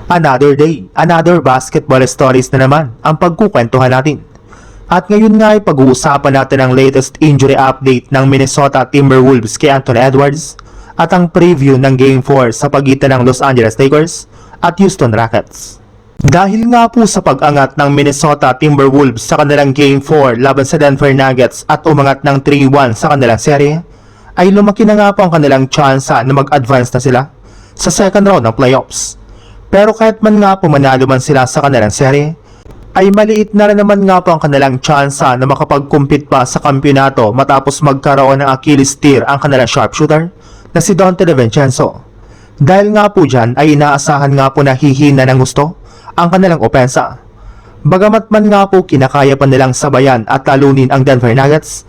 Another day, another basketball stories na naman ang pagkukwentuhan natin. At ngayon nga ay pag-uusapan natin ang latest injury update ng Minnesota Timberwolves kay Anthony Edwards at ang preview ng Game 4 sa pagitan ng Los Angeles Lakers at Houston Rockets. Dahil nga po sa pag-angat ng Minnesota Timberwolves sa kanilang Game 4 laban sa Denver Nuggets at umangat ng 3-1 sa kanilang serye, ay lumaki na nga po ang kanilang tsansa na mag-advance na sila sa second round ng playoffs. Pero kahit man nga po manalo man sila sa kanilang serye, ay maliit na rin naman nga po ang kanilang tsansa na makapag-compete pa sa kampyonato matapos magkaroon ng Achilles tear ang kanilang sharpshooter na si Donte DiVincenzo. Dahil nga po dyan ay inaasahan nga po na hihina ng gusto ang kanilang opensa. Bagamat man nga po kinakaya pa nilang sabayan at talunin ang Denver Nuggets,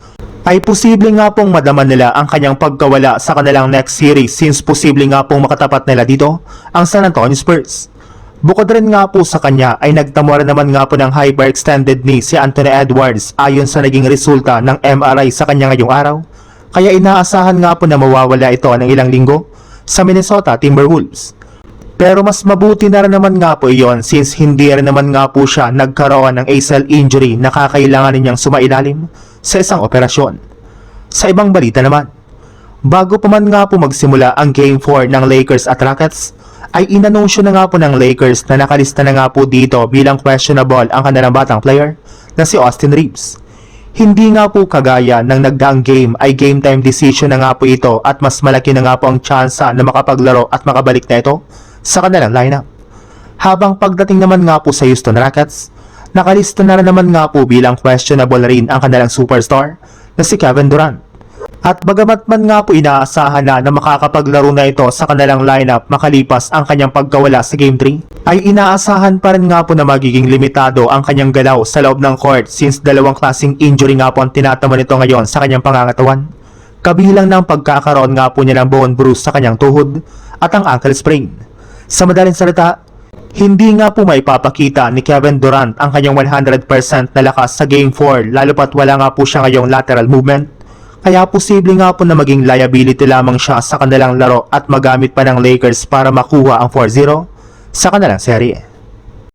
ay posible nga pong madaman nila ang kanyang pagkawala sa kanilang next series since posible nga pong makatapat nila dito ang San Antonio Spurs. Bukod rin nga po sa kanya ay nagtamo rin naman nga po ng hyperextended knee si Anthony Edwards ayon sa naging resulta ng MRI sa kanya ngayong araw, kaya inaasahan nga po na mawawala ito ng ilang linggo sa Minnesota Timberwolves. Pero mas mabuti na rin naman nga po iyon since hindi rin naman nga po siya nagkaroon ng ACL injury na kakailanganin niyang sumailalim sa isang operasyon. Sa ibang balita naman, bago pa man nga po magsimula ang Game 4 ng Lakers at Rockets, ay inanunsyo na nga po ng Lakers na nakalista na nga po dito bilang questionable ang kanilang batang player na si Austin Reeves. Hindi nga po kagaya ng nagdaang game ay game time decision na nga po ito at mas malaki na nga po ang tsansa na makapaglaro at makabalik na ito sa kanilang lineup. Habang pagdating naman nga po sa Houston Rockets, nakalista na naman nga po bilang questionable rin ang kanilang superstar na si Kevin Durant. At bagamat man nga po inaasahan na makakapaglaro na ito sa kanilang lineup makalipas ang kanyang pagkawala sa Game 3, ay inaasahan pa rin nga po na magiging limitado ang kanyang galaw sa loob ng court since dalawang klaseng injury nga po ang tinatama nito ngayon sa kanyang pangangatawan. Kabilang ng pagkakaroon nga po niya ng bone bruise sa kanyang tuhod at ang ankle sprain. Sa madaling salita, hindi nga po maipapakita ni Kevin Durant ang kanyang 100% na lakas sa Game 4 lalo pat wala nga po siya ngayong lateral movement. Kaya posible nga po na maging liability lamang siya sa kanilang laro at magamit pa ng Lakers para makuha ang 4-0 sa kanilang serye.